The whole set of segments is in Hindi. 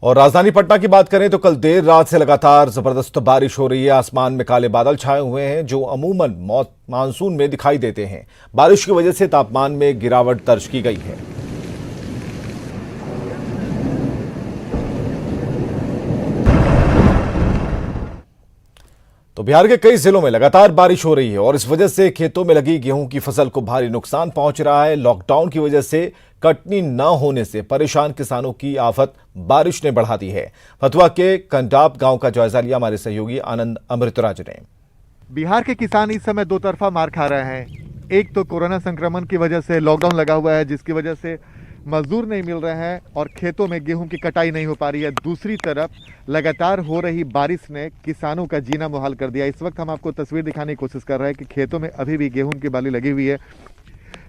और राजधानी पटना की बात करें तो कल देर रात से लगातार जबरदस्त बारिश हो रही है। आसमान में काले बादल छाए हुए हैं जो अमूमन मानसून में दिखाई देते हैं। बारिश की वजह से तापमान में गिरावट दर्ज की गई है। तो बिहार के कई जिलों में लगातार बारिश हो रही है और इस वजह से खेतों में लगी गेहूं की फसल को भारी नुकसान पहुंच रहा है। लॉकडाउन की वजह से कटनी न होने से परेशान किसानों की आफत बारिश ने बढ़ा दी है। फतुहा के कंडाप गांव का जायजा लिया हमारे सहयोगी आनंद अमृतराज ने। बिहार के किसान इस समय दो तरफा मार खा रहे हैं। एक तो कोरोना संक्रमण की वजह से लॉकडाउन लगा हुआ है, जिसकी वजह से मजदूर नहीं मिल रहे हैं और खेतों में गेहूं की कटाई नहीं हो पा रही है। दूसरी तरफ लगातार हो रही बारिश ने किसानों का जीना मुहाल कर दिया। इस वक्त हम आपको तस्वीर दिखाने की कोशिश कर रहे हैं कि खेतों में अभी भी गेहूं की बाली लगी हुई है,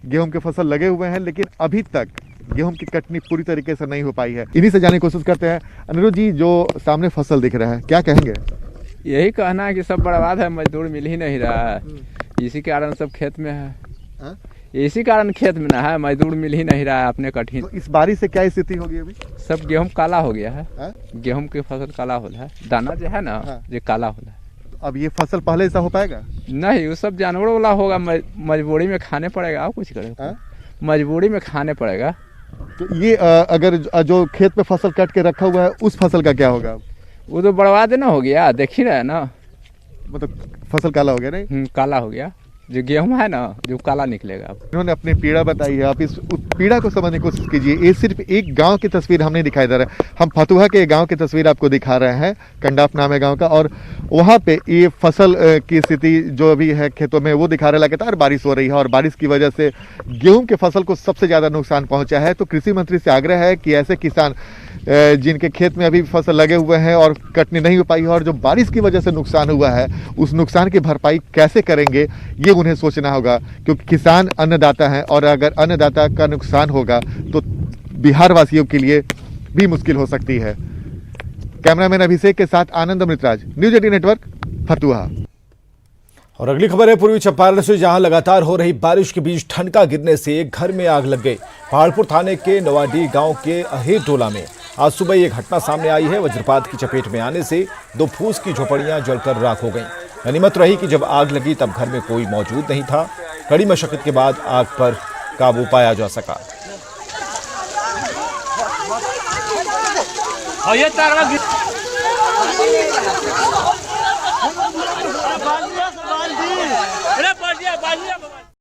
गेहूं के फसल लगे हुए हैं, लेकिन अभी तक गेहूं की कटनी पूरी तरीके से नहीं हो पाई है। इन्हीं से जानने की कोशिश करते हैं। अनिरुद्ध जी, जो सामने फसल दिख रहा है, क्या कहेंगे? यही कहना है कि सब बर्बाद है, मजदूर मिल ही नहीं रहा है, इसी कारण सब खेत में है। इसी कारण खेत में ना है, मजदूर मिल ही नहीं रहा है अपने कठिन। तो इस बारिश से क्या स्थिति होगी अभी? सब गेहूं काला हो गया है। गेहूं की फसल काला हो रहा है, दाना जो है ना ये काला हो रहा है। अब ये फसल पहले ऐसा हो पाएगा? नहीं, वो सब जानवरों वाला होगा, मजबूरी में खाने पड़ेगा। और कुछ करेगा, मजबूरी में खाने पड़ेगा। तो ये अगर जो खेत पे फसल कट के रखा हुआ है उस फसल का क्या होगा? वो तो बर्बाद ना हो गया, देख ही रहे ना, मतलब फसल काला हो गया नहीं? काला हो गया। जो गेहूं है ना जो काला निकलेगा। इन्होंने अपनी पीड़ा बताई है, आप इस पीड़ा को समझने की कोशिश कीजिए। ये सिर्फ एक गांव की तस्वीर हम नहीं दिखाई दे रहा है, हम फतुहा के गांव की तस्वीर आपको दिखा रहे हैं, कंडाप नाम है गांव का। और वहां पे ये फसल की स्थिति जो अभी है खेतों में वो दिखा रहे। लगातार बारिश हो रही है और बारिश की वजह से गेहूं के फसल को सबसे ज्यादा नुकसान पहुंचा है। तो कृषि मंत्री से आग्रह है कि ऐसे किसान जिनके खेत में अभी फसल लगे हुए हैं और कटनी नहीं हो पाई है और जो बारिश की वजह से नुकसान हुआ है उस नुकसान की भरपाई कैसे करेंगे ये उन्हें सोचना होगा, क्योंकि किसान अन्नदाता है और अगर अन्नदाता का नुकसान होगा तो बिहार वासियों के लिए भी मुश्किल हो सकती है। कैमरामैन अभिषेक के साथ आनंद अमृतराज, न्यूज 18 नेटवर्क, फतुहा। और अगली खबर है पूर्वी चंपारण से, जहां लगातार हो रही बारिश के बीच ठनका गिरने से एक घर में आग लग गई। पहाड़पुर थाने के नवाडीह गांव के अहेर टोला में आज सुबह ये घटना सामने आई है। वज्रपात की चपेट में आने से 2 फूस की झोपड़ियां जलकर राख हो गईं। गनीमत रही कि जब आग लगी तब घर में कोई मौजूद नहीं था। कड़ी मशक्कत के बाद आग पर काबू पाया जा सका। और ये